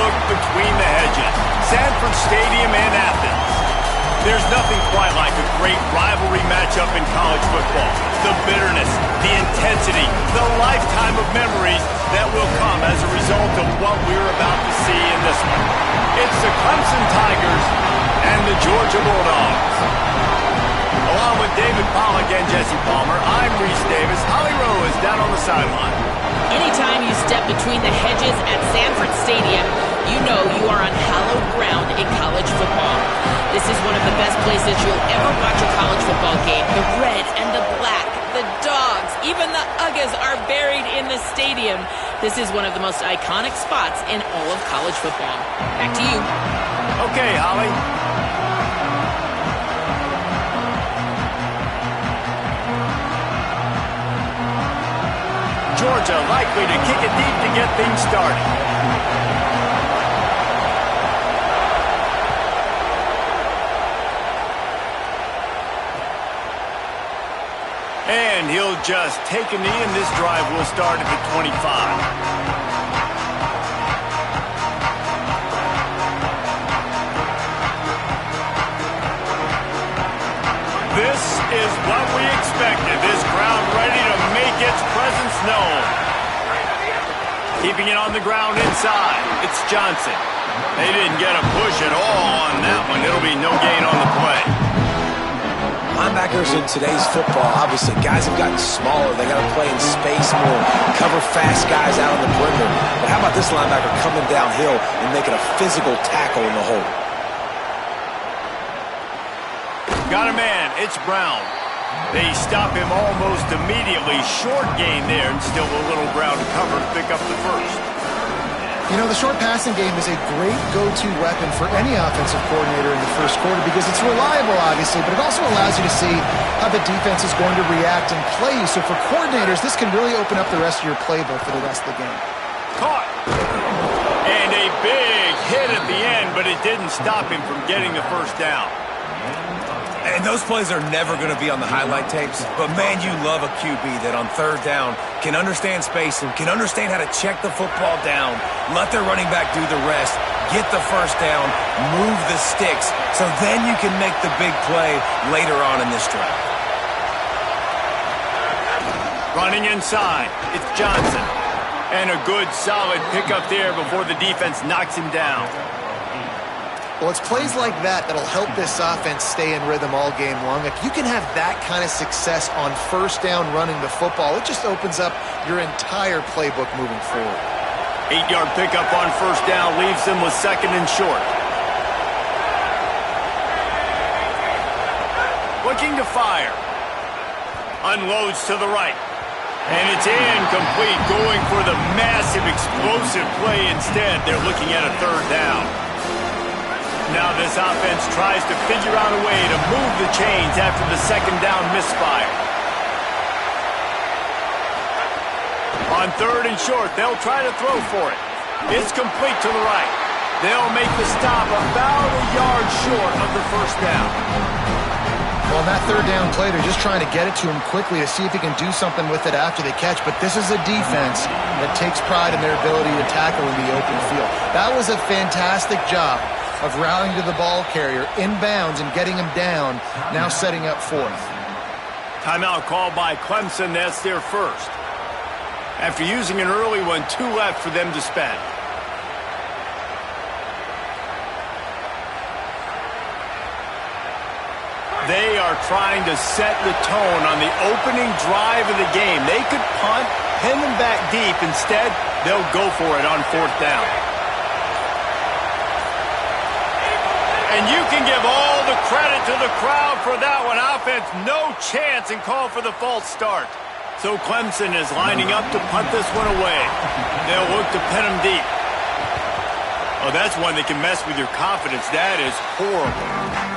look between the hedges. Sanford Stadium in Athens. There's nothing quite like a great rivalry matchup in college football. The bitterness, the intensity, the lifetime of memories that will come as a result of what we're about to see in this one. It's the Clemson Tigers and the Georgia Bulldogs. Along with David Pollack and Jesse Palmer, I'm Reese Davis. Holly Rowe is down on the sideline. Anytime you step between the hedges at Sanford Stadium, you know you are on hallowed ground in college football. This is one of the best places you'll ever watch a college football game. The red and the black, the dogs, even the Uggas are buried in the stadium. This is one of the most iconic spots in all of college football. Back to you. Okay, Holly. Georgia likely to kick it deep to get things started. And he'll just take a knee, and this drive will start at the 25. This is what we expected. This crowd ready to make its presence known. Keeping it on the ground inside. It's Johnson. They didn't get a push at all on that one. It'll be no gain on the play. Linebackers in today's football, obviously, guys have gotten smaller. They got to play in space more, cover fast guys out on the perimeter. But how about this linebacker coming downhill and making a physical tackle in the hole? Got a man. It's Brown. They stop him almost immediately. Short gain there, and still a little ground to cover to pick up the first. You know, the short passing game is a great go-to weapon for any offensive coordinator in the first quarter because it's reliable, obviously, but it also allows you to see how the defense is going to react and play you. So for coordinators, this can really open up the rest of your playbook for the rest of the game. Caught. And a big hit at the end, but it didn't stop him from getting the first down. And those plays are never going to be on the highlight tapes, but man, you love a QB that on third down can understand space and can understand how to check the football down, let their running back do the rest, get the first down, move the sticks, so then you can make the big play later on in this drive. Running inside, it's Johnson. And a good, solid pickup there before the defense knocks him down. Well, it's plays like that that'll help this offense stay in rhythm all game long. If you can have that kind of success on first down running the football, it just opens up your entire playbook moving forward. 8-yard pickup on first down leaves them with second and short. Looking to fire. Unloads to the right. And it's incomplete, going for the massive explosive play instead. They're looking at a third down. Now this offense tries to figure out a way to move the chains after the second down misfire. On third and short, they'll try to throw for it. It's complete to the right. They'll make the stop about a yard short of the first down. Well, on that third down play, they're just trying to get it to him quickly to see if he can do something with it after they catch. But this is a defense that takes pride in their ability to tackle in the open field. That was a fantastic job of rallying to the ball carrier, inbounds, and getting him down, now setting up fourth. Timeout called by Clemson. That's their first. After using an early one, 2 left for them to spend. They are trying to set the tone on the opening drive of the game. They could punt, pin them back deep. Instead, they'll go for it on fourth down. And you can give all the credit to the crowd for that one. Offense, no chance, and call for the false start. So Clemson is lining up to punt this one away. They'll look to pin them deep. Oh, that's one that can mess with your confidence. That is horrible.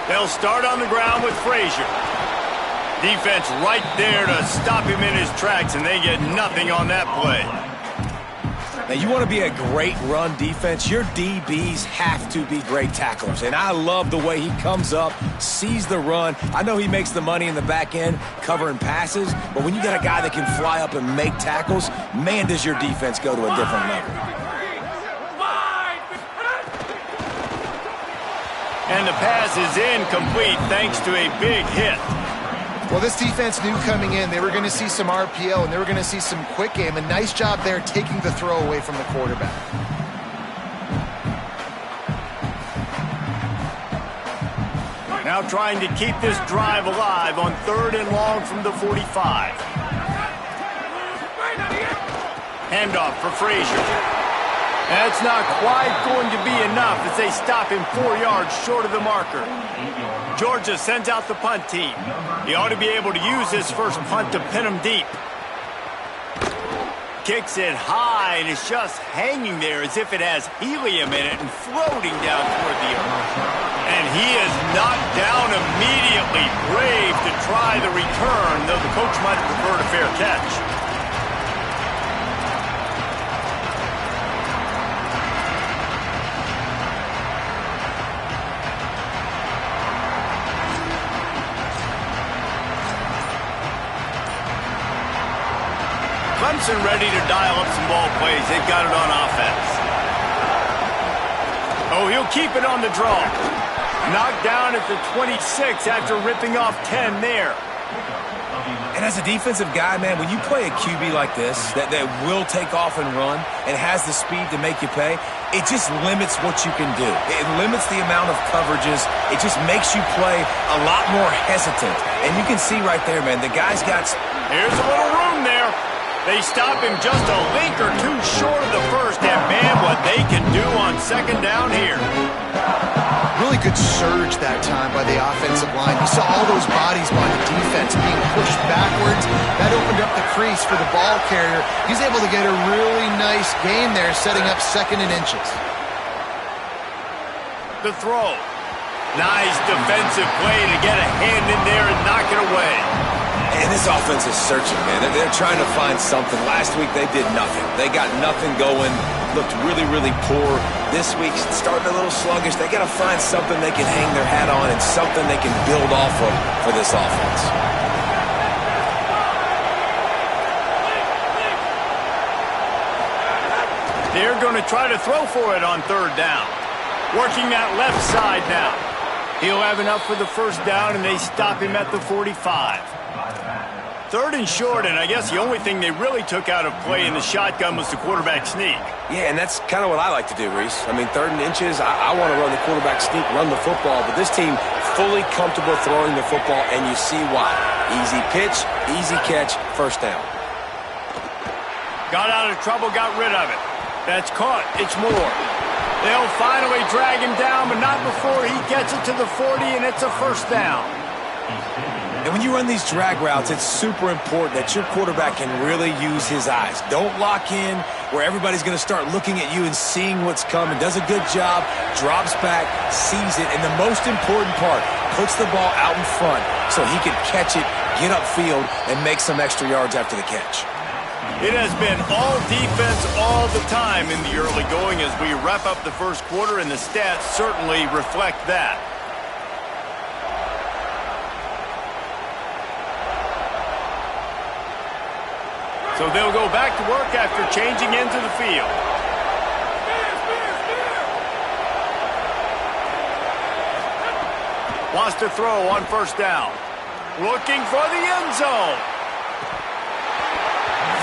They'll start on the ground with Frazier. Defense right there to stop him in his tracks, and they get nothing on that play. Now, you want to be a great run defense, your DBs have to be great tacklers. And I love the way he comes up, sees the run. I know he makes the money in the back end covering passes, but when you got a guy that can fly up and make tackles, man, does your defense go to a different level. And the pass is incomplete thanks to a big hit. Well, this defense knew coming in they were going to see some RPO and they were going to see some quick game. A nice job there taking the throw away from the quarterback. Now trying to keep this drive alive on 3rd and long from the 45. Handoff for Frazier. That's not quite going to be enough as they stop him 4 yards short of the marker. Georgia sends out the punt team. He ought to be able to use his first punt to pin him deep. Kicks it high and it's just hanging there as if it has helium in it and floating down toward the earth. And he is knocked down immediately. Brave to try the return, though the coach might have preferred a fair catch. Clemson ready to dial up some ball plays. They've got it on offense. Oh, he'll keep it on the draw. Knocked down at the 26 after ripping off 10 there. And as a defensive guy, man, when you play a QB like this that will take off and run and has the speed to make you pay, it just limits what you can do. It limits the amount of coverages. It just makes you play a lot more hesitant. And you can see right there, man, the guy's got... Here's a little room there. They stop him just a link or two short of the first, and man, what they can do on 2nd down here. Really good surge that time by the offensive line. You saw all those bodies by the defense being pushed backwards. That opened up the crease for the ball carrier. He's able to get a really nice gain there, setting up 2nd and inches. The throw. Nice defensive play to get a hand in there and knock it away. And this offense is searching, man. They're trying to find something. Last week, they did nothing. They got nothing going. Looked really, really poor. This week, starting a little sluggish. They got to find something they can hang their hat on and something they can build off of for this offense. They're going to try to throw for it on 3rd down. Working that left side now. He'll have enough for the 1st down, and they stop him at the 45. 3rd and short, and I guess the only thing they really took out of play in the shotgun was the quarterback sneak. Yeah, and that's kind of what I like to do, Reese. I mean, 3rd and inches, I want to run the quarterback sneak, run the football, but this team fully comfortable throwing the football, and you see why. Easy pitch, easy catch, 1st down. Got out of trouble, got rid of it. That's caught. It's more. They'll finally drag him down, but not before he gets it to the 40, and it's a 1st down. And when you run these drag routes, it's super important that your quarterback can really use his eyes. Don't lock in where everybody's going to start looking at you and seeing what's coming. Does a good job, drops back, sees it, and the most important part, puts the ball out in front so he can catch it, get upfield, and make some extra yards after the catch. It has been all defense all the time in the early going as we wrap up the 1st quarter, and the stats certainly reflect that. So they'll go back to work after changing into the field. Wants to throw on 1st down. Looking for the end zone.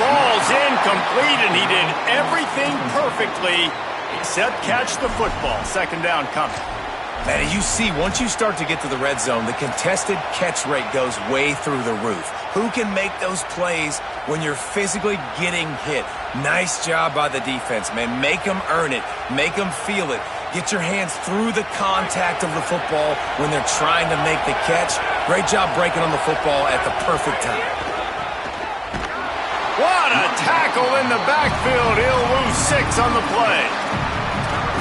Falls incomplete, and he did everything perfectly except catch the football. 2nd down coming. Man, you see, once you start to get to the red zone, the contested catch rate goes way through the roof. Who can make those plays when you're physically getting hit? Nice job by the defense, man. Make them earn it. Make them feel it. Get your hands through the contact of the football when they're trying to make the catch. Great job breaking on the football at the perfect time. What a tackle in the backfield. He'll lose 6 on the play.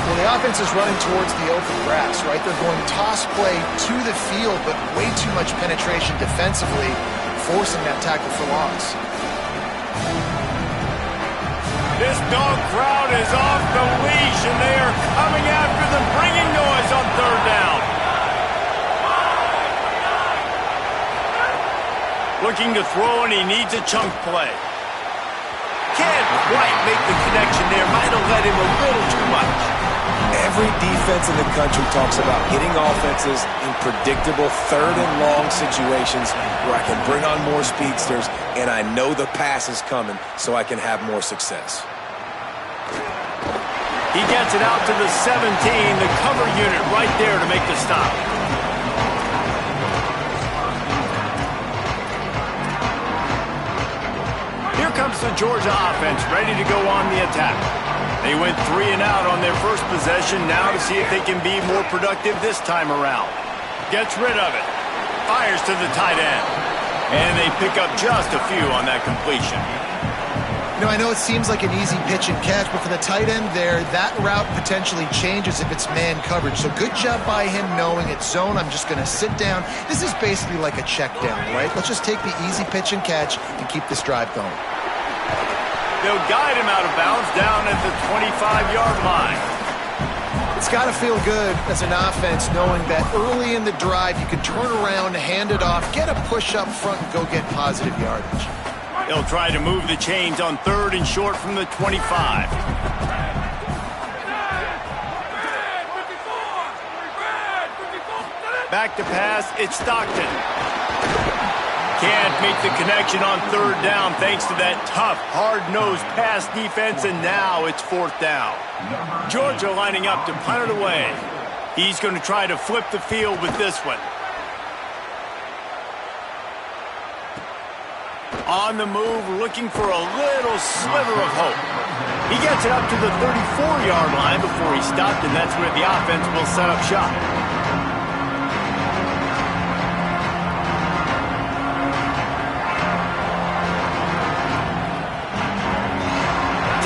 Well, the offense is running towards the open grass, right? They're going toss play to the field, but way too much penetration defensively, forcing that tackle for loss. This dog crowd is off the leash, and they are coming after them, bringing noise on third down. Looking to throw, and he needs a chunk play. Can't quite make the connection there. Might have let him a little too much. Every defense in the country talks about getting offenses in predictable third and long situations where I can bring on more speedsters and I know the pass is coming so I can have more success. He gets it out to the 17, the cover unit right there to make the stop. Here comes the Georgia offense ready to go on the attack. They went 3 and out on their first possession, now to see if they can be more productive this time around. Gets rid of it. Fires to the tight end. And they pick up just a few on that completion. You know, I know it seems like an easy pitch and catch, but for the tight end there, that route potentially changes if it's man coverage. So good job by him knowing it's zone. I'm just going to sit down. This is basically like a check down, right? Let's just take the easy pitch and catch and keep this drive going. They'll guide him out of bounds down at the 25-yard line. It's got to feel good as an offense knowing that early in the drive you can turn around, hand it off, get a push up front, and go get positive yardage. They'll try to move the chains on third and short from the 25. Back to pass, it's Stockton. Can't make the connection on third down thanks to that tough, hard-nosed pass defense, and now it's fourth down. Georgia lining up to punt it away. He's going to try to flip the field with this one. On the move, looking for a little sliver of hope. He gets it up to the 34-yard line before he stopped, and that's where the offense will set up shop.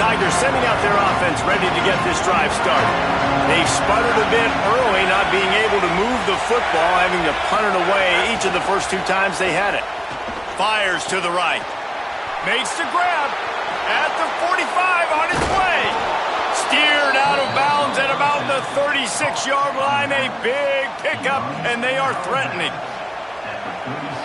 Tigers sending out their offense ready to get this drive started. They've sputtered a bit early, not being able to move the football, having to punt it away each of the first 2 times they had it. Fires to the right. Makes the grab at the 45 on its way. Steered out of bounds at about the 36-yard line. A big pickup, and they are threatening.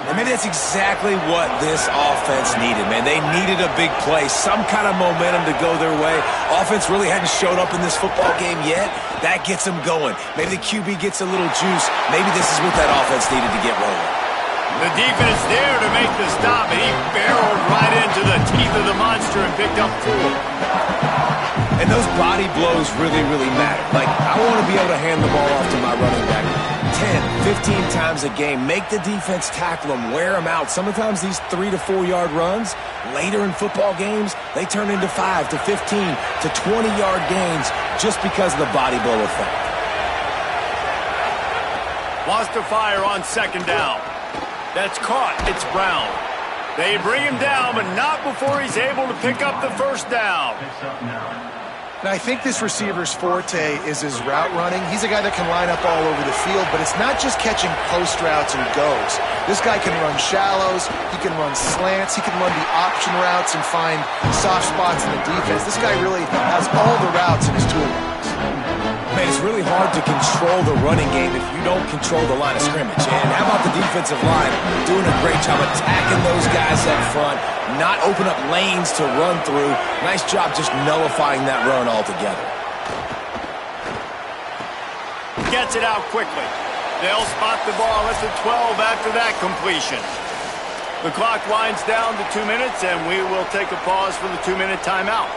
And maybe that's exactly what this offense needed, man. They needed a big play, some kind of momentum to go their way. Offense really hadn't showed up in this football game yet. That gets them going. Maybe the QB gets a little juice. Maybe this is what that offense needed to get rolling. The defense there to make the stop, and he barreled right into the teeth of the monster and picked up 4. And those body blows really, really matter. Like, I want to be able to hand the ball off to my running back 10, 15 times a game. Make the defense tackle them, wear them out. Sometimes these 3 to 4 yard runs, later in football games, they turn into 5 to 15 to 20-yard gains just because of the body blow effect. Wants to fire on second down. That's caught. It's Brown. They bring him down, but not before he's able to pick up the first down. And I think this receiver's forte is his route running. He's a guy that can line up all over the field, but it's not just catching post routes and goes. This guy can run shallows, he can run slants, he can run the option routes and find soft spots in the defense. This guy really has all the routes in his toolbox. Man, it's really hard to control the running game if you don't control the line of scrimmage. And how about the defensive line doing a great job attacking those guys up front, not open up lanes to run through. Nice job just nullifying that run altogether. Gets it out quickly. They'll spot the ball at the 12 after that completion. The clock winds down to 2 minutes, and we will take a pause for the 2-minute timeout.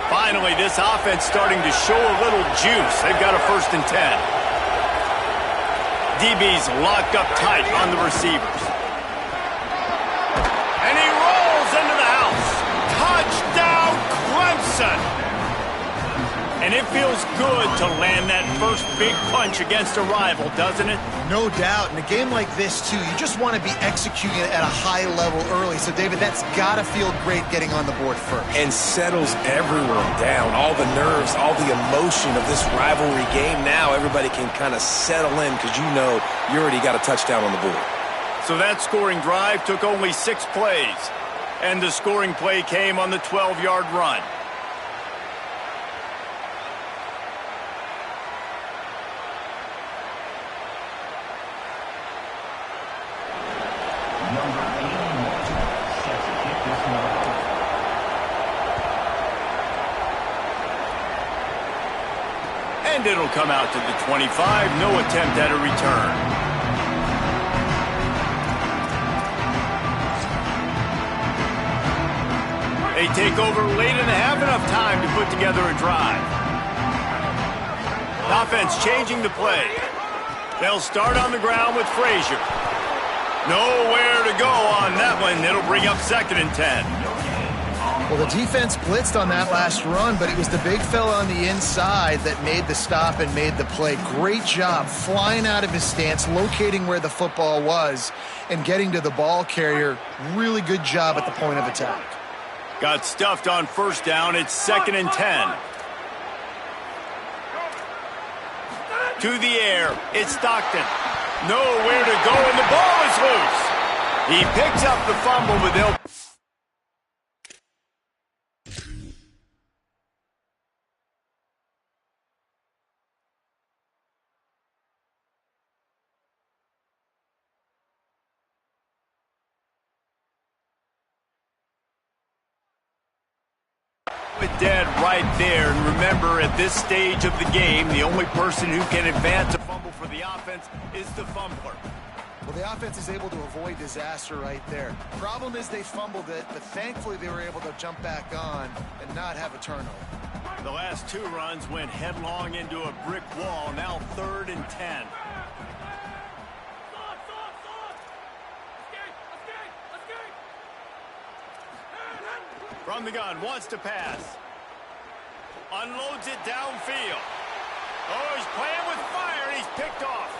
Finally, this offense starting to show a little juice. They've got a 1st and 10. DB's locked up tight on the receivers. And he rolls into the house. Touchdown, Clemson! And it feels good to land that first big punch against a rival, doesn't it? No doubt. In a game like this, too, you just want to be executing it at a high level early. So, David, that's got to feel great getting on the board first. And settles everyone down. All the nerves, all the emotion of this rivalry game. Now everybody can kind of settle in because you know you already got a touchdown on the board. So that scoring drive took only 6 plays. And the scoring play came on the 12-yard run. And it'll come out to the 25. No attempt at a return. They take over late and have enough time to put together a drive. Offense changing the play. They'll start on the ground with Frazier. Nowhere to go on that one. It'll bring up 2nd and 10. Well, the defense blitzed on that last run, but it was the big fella on the inside that made the stop and made the play. Great job flying out of his stance, locating where the football was, and getting to the ball carrier. Really good job at the point of attack. Got stuffed on 1st down. It's 2nd and 10. To the air. It's Stockton. Nowhere to go, and the ball is loose. He picks up the fumble, but they'll... dead right there. And remember, at this stage of the game, the only person who can advance a fumble for the offense is the fumbler. Well, the offense is able to avoid disaster right there. Problem is they fumbled it, but thankfully they were able to jump back on and not have a turnover. The last 2 runs went headlong into a brick wall. Now 3rd and 10. From the gun, wants to pass. Unloads it downfield. Oh, he's playing with fire, and he's picked off.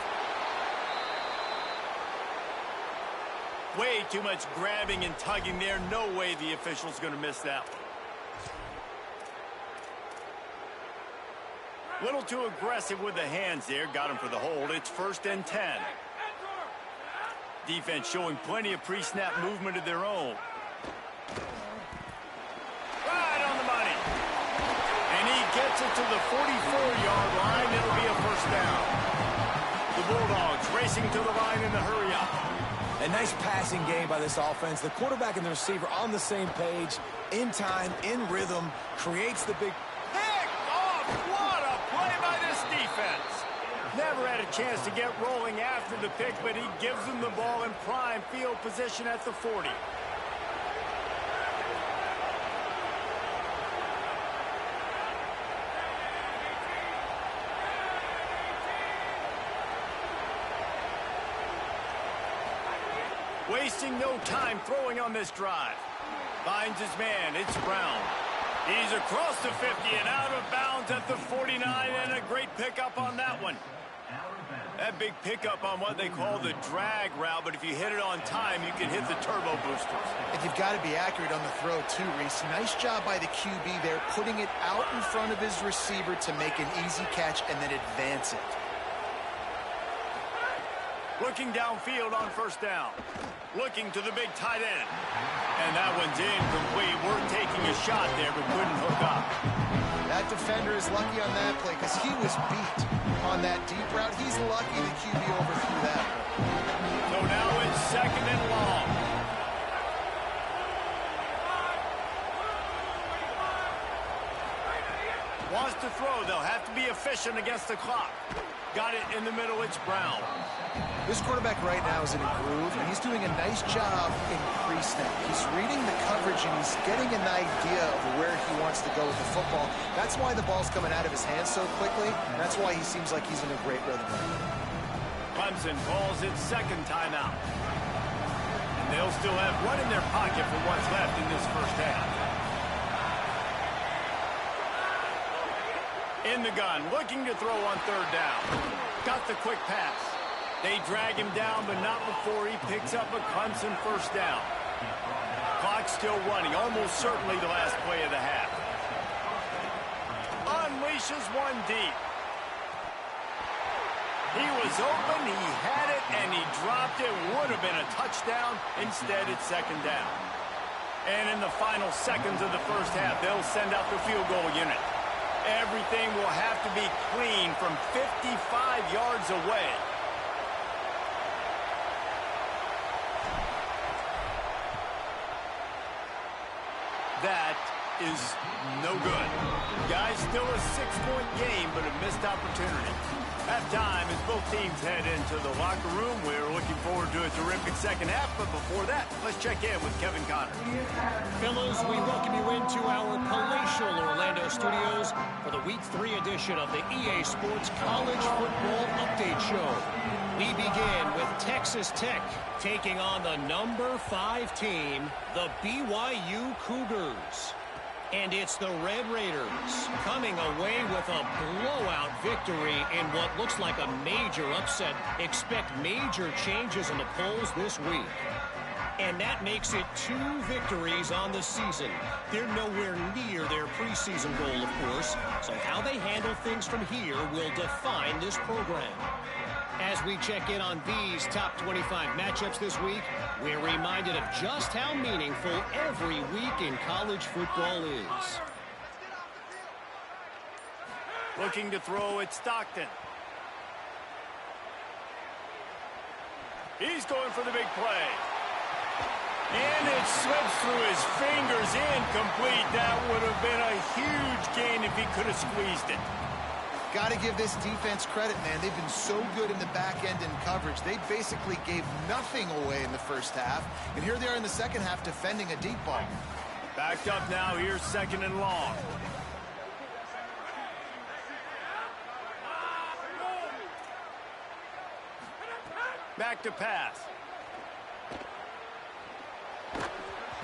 Way too much grabbing and tugging there. No way the official's going to miss that one. Little too aggressive with the hands there. Got him for the hold. It's 1st and 10. Defense showing plenty of pre-snap movement of their own. Right on the money. And he gets it to the 44-yard line. It'll be a 1st down. The Bulldogs racing to the line in the hurry-up. A nice passing game by this offense. The quarterback and the receiver on the same page, in time, in rhythm, creates the big... Pick off! What a play by this defense. Never had a chance to get rolling after the pick, but he gives them the ball in prime field position at the 40. Wasting no time throwing on this drive. Finds his man. It's Brown. He's across the 50 and out of bounds at the 49, and a great pickup on that one. That big pickup on what they call the drag route, but if you hit it on time, you can hit the turbo boosters. And you've got to be accurate on the throw, too, Reese. Nice job by the QB there, putting it out in front of his receiver to make an easy catch and then advance it. Looking downfield on 1st down. Looking to the big tight end. And that one's incomplete. We're taking a shot there, but couldn't hook up. That defender is lucky on that play because he was beat on that deep route. He's lucky the QB overthrew that one. So now it's 2nd and long. Wants to throw. They'll have to be efficient against the clock. Got it in the middle. It's Brown. This quarterback right now is in a groove, and he's doing a nice job in pre-snap. He's reading the coverage, and he's getting an idea of where he wants to go with the football. That's why the ball's coming out of his hands so quickly, and that's why he seems like he's in a great rhythm. Clemson calls its 2nd timeout. And they'll still have one in their pocket for what's left in this 1st half. In the gun, looking to throw on 3rd down. Got the quick pass. They drag him down, but not before he picks up a Clemson 1st down. Clock still running, almost certainly the last play of the half. Unleashes one deep. He was open, he had it, and he dropped it. Would have been a touchdown. Instead, it's 2nd down. And in the final seconds of the 1st half, they'll send out the field goal unit. Everything will have to be clean from 55 yards away. That is no good. Guys, Still a 6-point game, but a missed opportunity. Halftime as both teams head into the locker room. We're looking forward to a terrific second half, but before that, let's check in with Kevin Connors. Fellas, we welcome you into our palatial Orlando studios for the Week 3 edition of the EA Sports College Football Update Show. We begin with Texas Tech taking on the number 5 team, the BYU Cougars. And it's the Red Raiders coming away with a blowout victory in what looks like a major upset. Expect major changes in the polls this week. And that makes it 2 victories on the season. They're nowhere near their preseason goal, of course. So how they handle things from here will define this program. As we check in on these top 25 matchups this week, we're reminded of just how meaningful every week in college football is. Looking to throw at Stockton. He's going for the big play. And it slips through his fingers, incomplete. That would have been a huge gain if he could have squeezed it. Got to give this defense credit, man. They've been so good in the back end in coverage. They basically gave nothing away in the first half. And here they are in the second half defending a deep ball. Backed up now. Here's 2nd and long. Back to pass.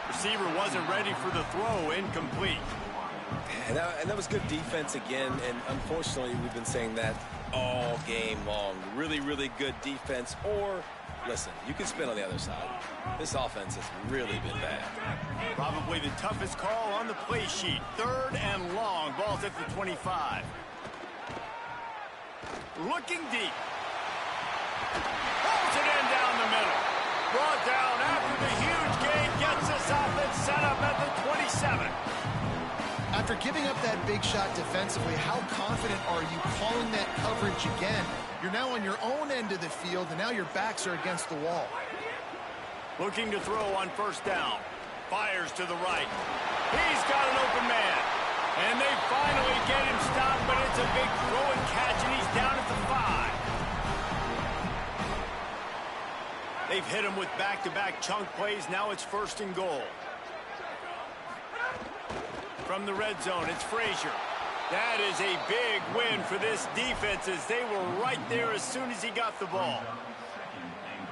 Receiver wasn't ready for the throw. Incomplete. And that was good defense again, and unfortunately we've been saying that all game long. Really, really good defense, or, listen, you can spin on the other side. This offense has really been bad. Probably the toughest call on the play sheet. 3rd and long. Ball's at the 25. Looking deep. Pulls it in down the middle. Brought down after the huge gain. Gets this offense set up at the 27. After giving up that big shot defensively, how confident are you calling that coverage again? You're now on your own end of the field, and now your backs are against the wall. Looking to throw on 1st down. Fires to the right. He's got an open man. And they finally get him stopped, but it's a big throw and catch, and he's down at the 5. They've hit him with back-to-back chunk plays. Now it's 1st and goal. From the red zone, it's Frazier. That is a big win for this defense as they were right there as soon as he got the ball.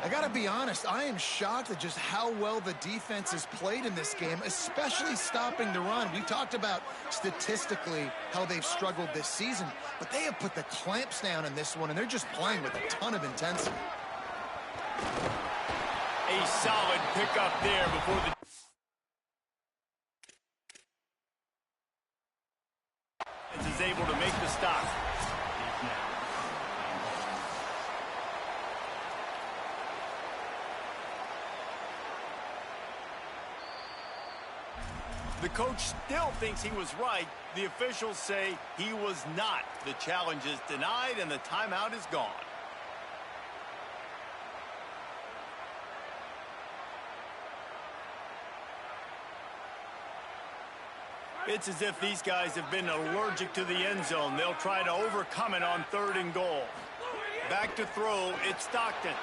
I got to be honest, I am shocked at just how well the defense has played in this game, especially stopping the run. We talked about statistically how they've struggled this season, but they have put the clamps down in this one, and they're just playing with a ton of intensity. A solid pickup there before the is able to make the stop. The coach still thinks he was right. The officials say he was not. The challenge is denied and the timeout is gone. It's as if these guys have been allergic to the end zone. They'll try to overcome it on 3rd and goal. Back to throw, it's Stockton.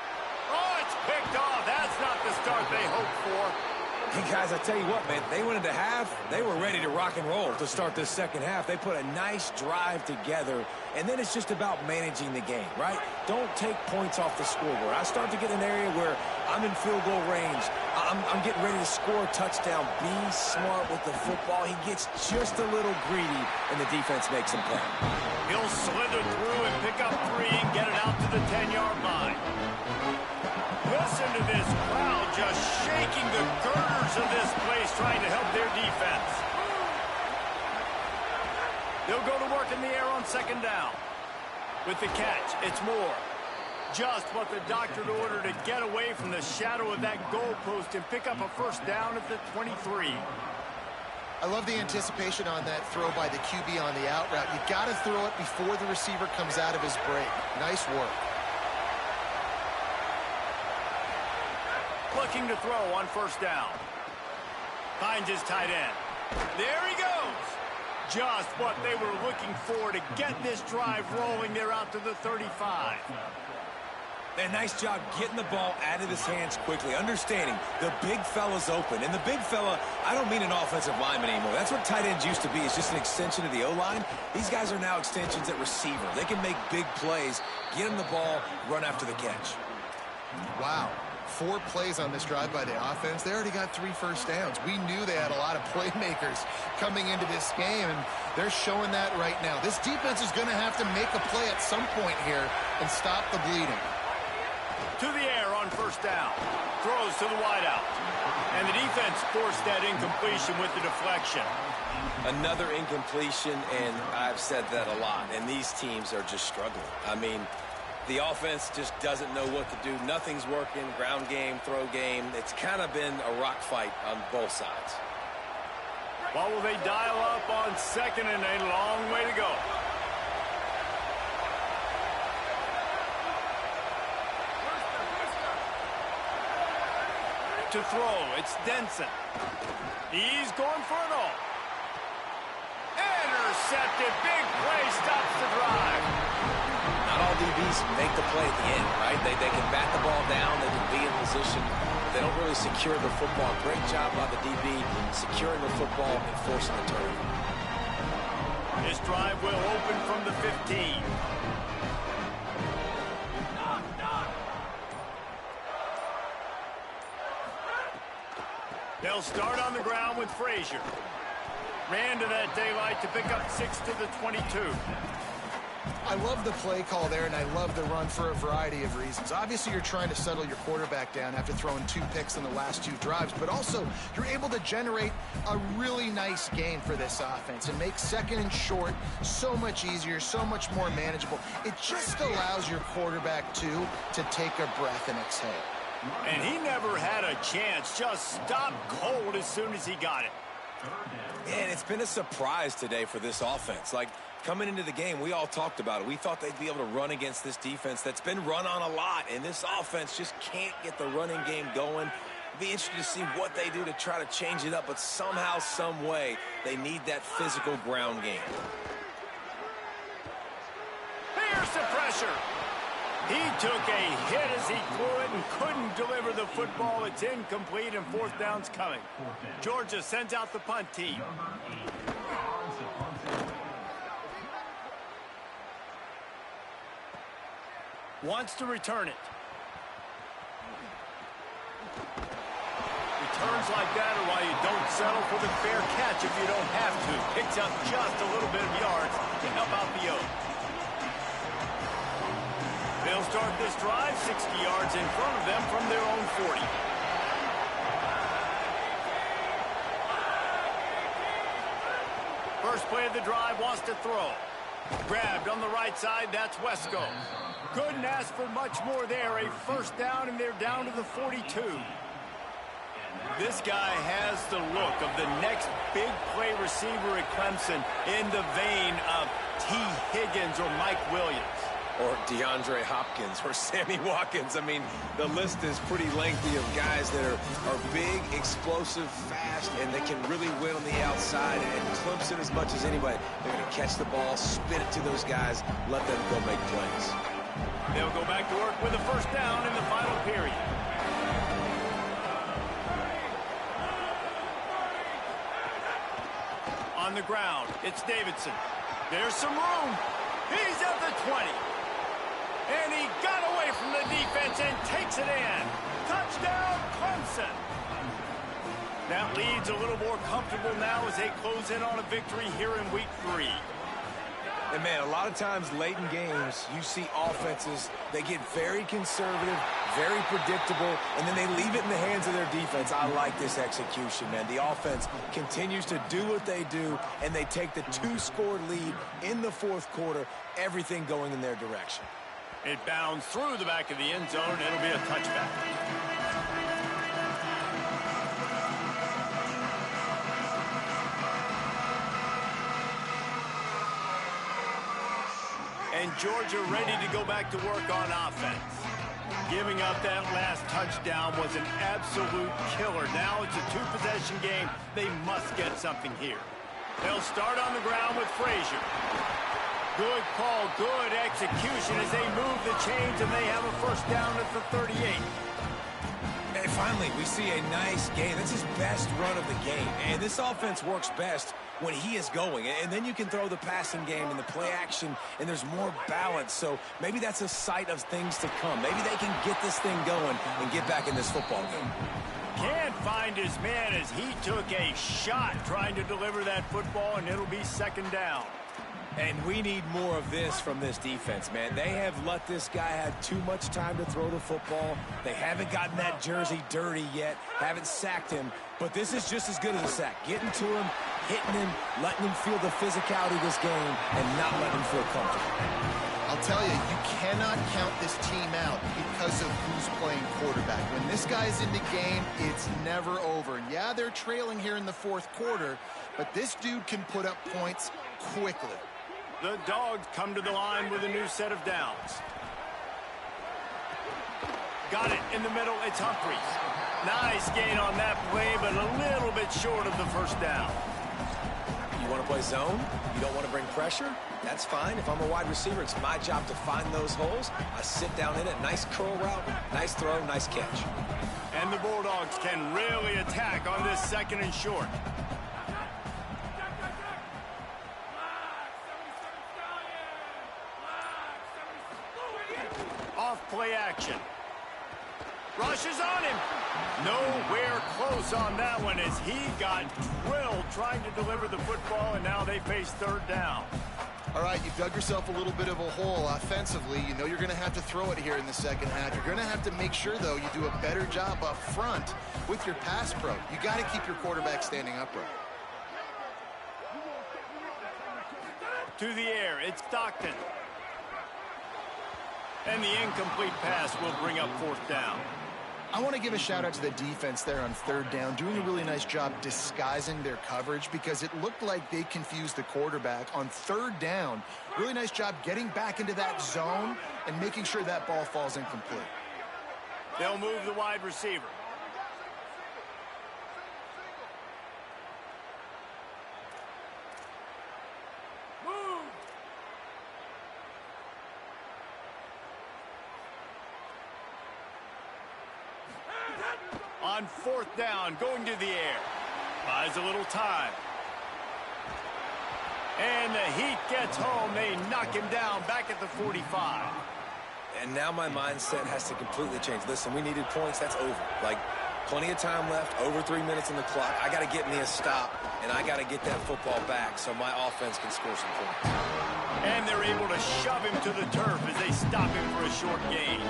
Oh, it's picked off. That's not the start they hoped for. Hey, guys, I tell you what, man, they went into half. They were ready to rock and roll to start this second half. They put a nice drive together, and then it's just about managing the game, right? Don't take points off the scoreboard. I start to get an area where I'm in field goal range. I'm getting ready to score a touchdown. Be smart with the football. He gets just a little greedy, and the defense makes him play. He'll slither through and pick up 3 and get it out to the 10-yard line. Listen to this crowd just shaking the girders of this place trying to help their defense. They'll go to work in the air on 2nd down. With the catch, it's Moore. Just what the doctor ordered to get away from the shadow of that goalpost and pick up a 1st down at the 23. I love the anticipation on that throw by the QB on the out route. You got to throw it before the receiver comes out of his break. Nice work. Looking to throw on 1st down. Finds his tight end. There he goes. Just what they were looking for to get this drive rolling. They're out to the 35. And nice job getting the ball out of his hands quickly, understanding the big fella's open. And the big fella, I don't mean an offensive lineman anymore. That's what tight ends used to be. It's just an extension of the O-line. These guys are now extensions at receiver. They can make big plays, get him the ball, run after the catch. Wow. 4 plays on this drive by the offense. They already got 3 first downs. We knew they had a lot of playmakers coming into this game, and they're showing that right now. This defense is going to have to make a play at some point here and stop the bleeding. To the air on first down. Throws to the wideout. And the defense forced that incompletion with the deflection. Another incompletion, and I've said that a lot, and these teams are just struggling. I mean, the offense just doesn't know what to do. Nothing's working. Ground game, throw game. It's kind of been a rock fight on both sides. What will they dial up on second and a long way to go? To throw, it's Denson. He's going for it all. Intercepted. Big play stops the drive. Not all DBs make the play at the end, right? They can bat the ball down. They can be in position. They don't really secure the football. Great job by the DB securing the football and forcing the turnover. This drive will open from the 15. They'll start on the ground with Frazier. Ran to that daylight to pick up 6 to the 22. I love the play call there, and I love the run for a variety of reasons. Obviously, you're trying to settle your quarterback down after throwing 2 picks in the last 2 drives, but also you're able to generate a really nice game for this offense and make second and short so much easier, so much more manageable. It just allows your quarterback, too, to take a breath and exhale. And he never had a chance. Just stopped cold as soon as he got it. And it's been a surprise today for this offense. Like, coming into the game, we all talked about it. We thought they'd be able to run against this defense that's been run on a lot, and this offense just can't get the running game going. It'll be interesting to see what they do to try to change it up, but somehow, some way, they need that physical ground game. Here's the pressure. He took a hit as he threw it and couldn't deliver the football. It's incomplete, and 4th down's coming. Georgia sends out the punt team. Wants to return it. Returns like that are why you don't settle for the fair catch if you don't have to. Picks up just a little bit of yards to help out the O. They'll start this drive 60 yards in front of them from their own 40. First play of the drive, wants to throw. Grabbed on the right side, that's Wesco. Couldn't ask for much more there. A first down, and they're down to the 42. This guy has the look of the next big play receiver at Clemson in the vein of T. Higgins or Mike Williams. Or DeAndre Hopkins or Sammy Watkins. I mean, the list is pretty lengthy of guys that are big, explosive, fast, and they can really win on the outside. And Clemson, as much as anybody, they're going to catch the ball, spin it to those guys, let them go make plays. They'll go back to work with a first down in the final period. On the ground, it's Davidson. There's some room. He's at the 20. And he got away from the defense and takes it in. Touchdown, Clemson. That lead's a little more comfortable now as they close in on a victory here in week 3. And, man, a lot of times late in games, you see offenses, they get very conservative, very predictable, and then they leave it in the hands of their defense. I like this execution, man. The offense continues to do what they do, and they take the 2-score lead in the 4th quarter, everything going in their direction. It bounds through the back of the end zone, and it'll be a touchback. And Georgia ready to go back to work on offense. Giving up that last touchdown was an absolute killer. Now it's a 2-possession game. They must get something here. They'll start on the ground with Frazier. Good call, good execution as they move the chains, and they have a first down at the 38. And finally, we see a nice game. That's his best run of the game. And this offense works best when he is going. And then you can throw the passing game and the play action, and there's more balance. So maybe that's a sight of things to come. Maybe they can get this thing going and get back in this football game. Can't find his man as he took a shot trying to deliver that football, and it'll be second down. And we need more of this from this defense, man. They have let this guy have too much time to throw the football. They haven't gotten that jersey dirty yet, haven't sacked him. But this is just as good as a sack. Getting to him, hitting him, letting him feel the physicality of this game, and not letting him feel comfortable. I'll tell you, you cannot count this team out because of who's playing quarterback. When this guy's in the game, it's never over. And yeah, they're trailing here in the fourth quarter, but this dude can put up points quickly. The Dogs come to the line with a new set of downs. Got it in the middle. It's Humphries. Nice gain on that play, but a little bit short of the first down. You want to play zone? You don't want to bring pressure? That's fine. If I'm a wide receiver, it's my job to find those holes. I sit down in it. Nice curl route, nice throw, nice catch. And the Bulldogs can really attack on this second and short. Off play action. Rushes on him. Nowhere close on that one as he got drilled trying to deliver the football, and now they face third down. All right, you've dug yourself a little bit of a hole offensively. You know you're going to have to throw it here in the second half. You're going to have to make sure, though, you do a better job up front with your pass pro. You got to keep your quarterback standing upright. To the air, it's Stockton. And the incomplete pass will bring up fourth down. I want to give a shout out to the defense there on third down, doing a really nice job disguising their coverage because it looked like they confused the quarterback on third down. Really nice job getting back into that zone and making sure that ball falls incomplete. They'll move the wide receiver. On fourth down, going to the air. Buys a little time. And the Heat gets home. They knock him down back at the 45. And now my mindset has to completely change. Listen, we needed points. That's over. Like, plenty of time left, over 3 minutes on the clock. I got to get me a stop, and I got to get that football back so my offense can score some points. And they're able to shove him to the turf as they stop him for a short gain.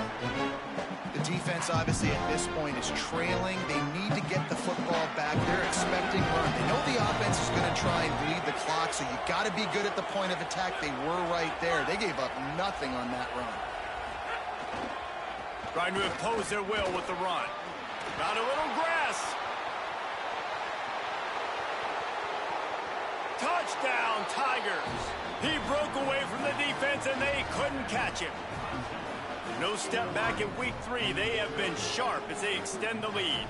The defense, obviously, at this point is trailing. They need to get the football back. They're expecting run. They know the offense is going to try and bleed the clock, so you got to be good at the point of attack. They were right there. They gave up nothing on that run. Trying to impose their will with the run. Got a little grass. Touchdown, Tigers. He broke away from the defense, and they couldn't catch him. No step back in week 3. They have been sharp as they extend the lead.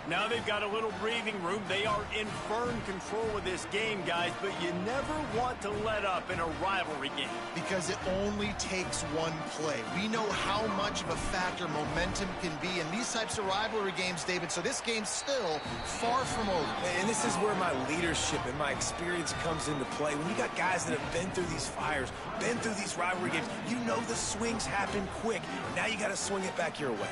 Now they've got a little breathing room. They are in firm control of this game, guys, but you never want to let up in a rivalry game. Because it only takes one play. We know how much of a factor momentum can be in these types of rivalry games, David, so this game's still far from over. And this is where my leadership and my experience comes into play. When you got guys that have been through these fires, been through these rivalry games, you know the swings happen quick. Now you got to swing it back your way.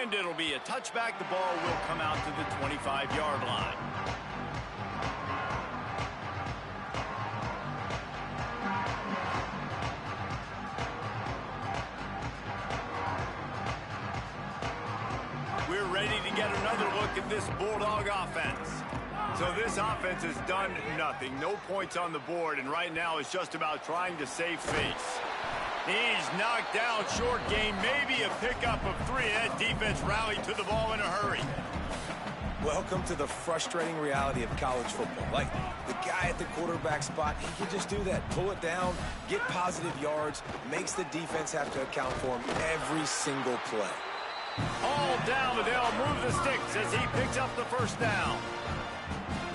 And it'll be a touchback. The ball will come out to the 25-yard line. We're ready to get another look at this Bulldog offense. So this offense has done nothing. No points on the board, and right now it's just about trying to save face. He's knocked down, short gain, maybe a pickup of 3. That defense rallied to the ball in a hurry. Welcome to the frustrating reality of college football. Like, the guy at the quarterback spot, he can just do that. Pull it down, get positive yards, makes the defense have to account for him every single play. All down, Liddell moves the sticks as he picks up the first down.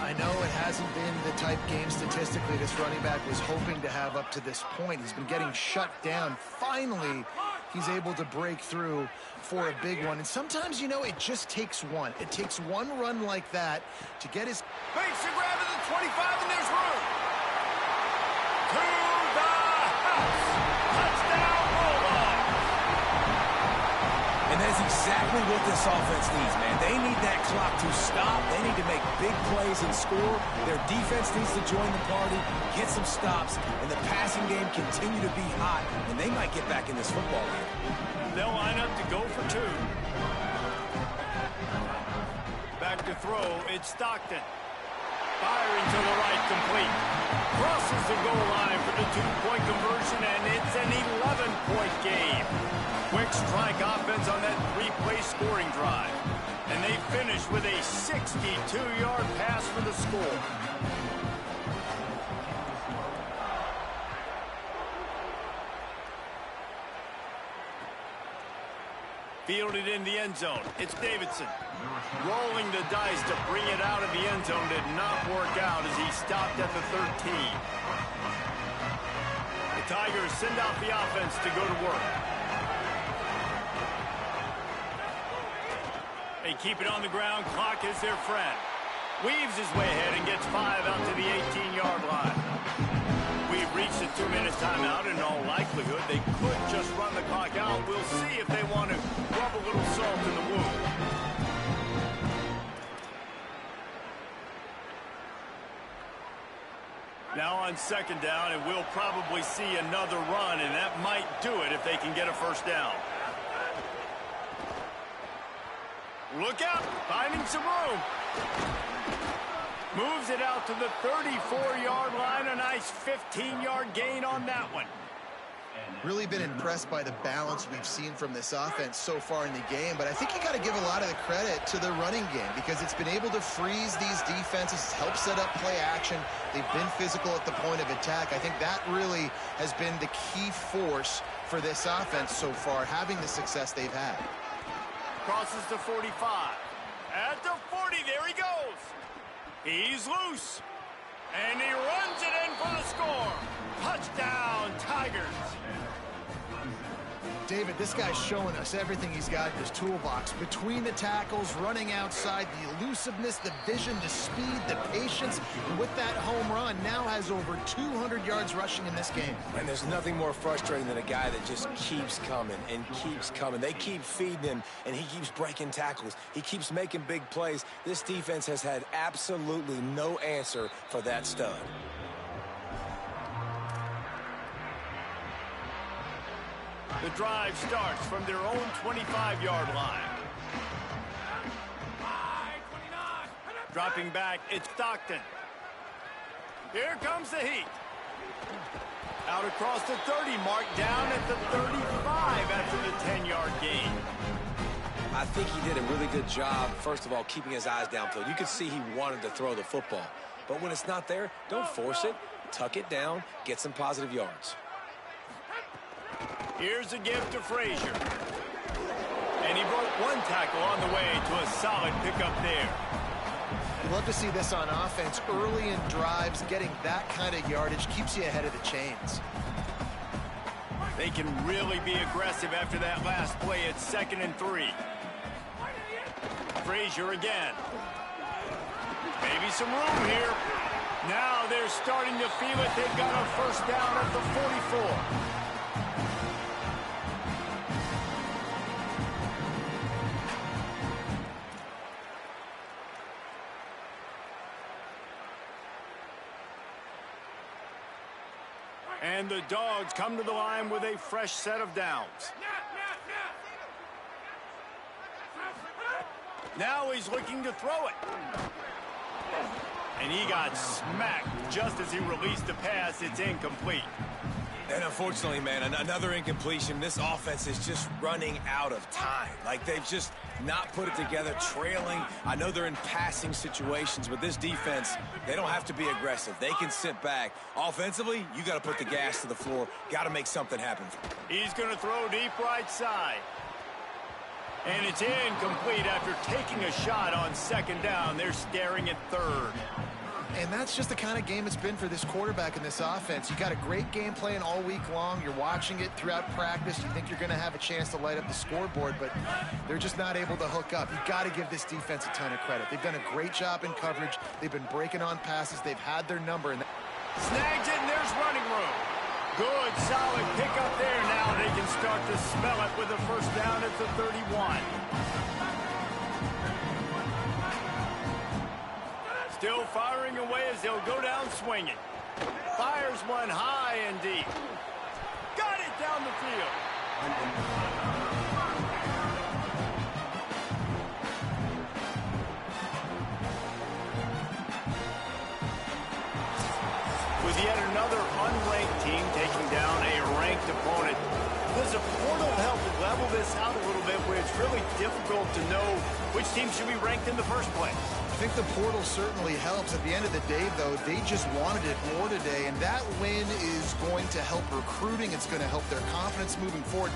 I know it hasn't been the type game statistically this running back was hoping to have up to this point. He's been getting shut down. Finally, he's able to break through for a big one. And sometimes, you know, it just takes one. It takes one run like that to get his... Makes the grab at the 25, and there's room. To the house. Touchdown, Bulldogs. And that's exactly what this offense needs, man. They need that clock to stop. They need to make big plays and score. Their defense needs to join the party, get some stops, and the passing game continue to be hot, and they might get back in this football game. They'll line up to go for 2. Back to throw, it's Stockton. Firing to the right, complete. Crosses the goal line for the 2-point conversion, and it's an 11-point game. Quick strike offense on that 3-play scoring drive. And they finish with a 62-yard pass for the score. Fielded in the end zone. It's Davidson. Rolling the dice to bring it out of the end zone did not work out as he stopped at the 13. The Tigers send out the offense to go to work. They keep it on the ground. Clock is their friend. Weaves his way ahead and gets 5 out to the 18-yard line. We've reached the 2-minute timeout. In all likelihood, they could just run the clock out. We'll see if they want to rub a little salt in the wound. Now on second down, and we'll probably see another run, and that might do it if they can get a first down. Look out, finding some room. Moves it out to the 34-yard line. A nice 15-yard gain on that one. Really been impressed by the balance we've seen from this offense so far in the game, but I think you got to give a lot of the credit to the running game because it's been able to freeze these defenses, help set up play action. They've been physical at the point of attack. I think that really has been the key force for this offense so far, having the success they've had. Crosses the 45. At the 40, there he goes. He's loose. And he runs it in for the score. Touchdown, Tigers. David, this guy's showing us everything he's got in his toolbox. Between the tackles, running outside, the elusiveness, the vision, the speed, the patience. And with that home run, now has over 200 yards rushing in this game. And there's nothing more frustrating than a guy that just keeps coming and keeps coming. They keep feeding him, and he keeps breaking tackles. He keeps making big plays. This defense has had absolutely no answer for that stud. The drive starts from their own 25-yard line. Dropping back, it's Stockton. Here comes the heat. Out across the 30 mark, down at the 35 after the 10-yard gain. I think he did a really good job, first of all, keeping his eyes downfield. You could see he wanted to throw the football. But when it's not there, don't force it. Tuck it down, get some positive yards. Here's a give to Frazier. And he broke one tackle on the way to a solid pickup there. You'd love to see this on offense. Early in drives, getting that kind of yardage keeps you ahead of the chains. They can really be aggressive after that last play. It's 2nd and 3. Frazier again. Maybe some room here. Now they're starting to feel it. They've got a first down at the 44. And the Dogs come to the line with a fresh set of downs. Now he's looking to throw it. And he got smacked just as he released the pass. It's incomplete. And unfortunately, man, another incompletion. This offense is just running out of time. Like, they've just not put it together, trailing. I know they're in passing situations, but this defense, they don't have to be aggressive. They can sit back. Offensively, you got to put the gas to the floor. Got to make something happen. He's going to throw deep right side. And it's incomplete after taking a shot on second down. They're staring at third. And that's just the kind of game it's been for this quarterback in this offense. You got a great game plan all week long. You're watching it throughout practice. You think you're going to have a chance to light up the scoreboard, but they're just not able to hook up. You got to give this defense a ton of credit. They've done a great job in coverage. They've been breaking on passes. They've had their number. Snags it, and there's running room. Good, solid pickup there. Now they can start to smell it with a first down at the 31. Still firing away as they'll go down swinging. Fires one high and deep. Got it down the field. With yet another unranked team taking down a ranked opponent, does a portal help level this out a little bit where it's really difficult to know which team should be ranked in the first place? I think the portal certainly helps. At the end of the day, though, they just wanted it more today, and that win is going to help recruiting. It's going to help their confidence moving forward.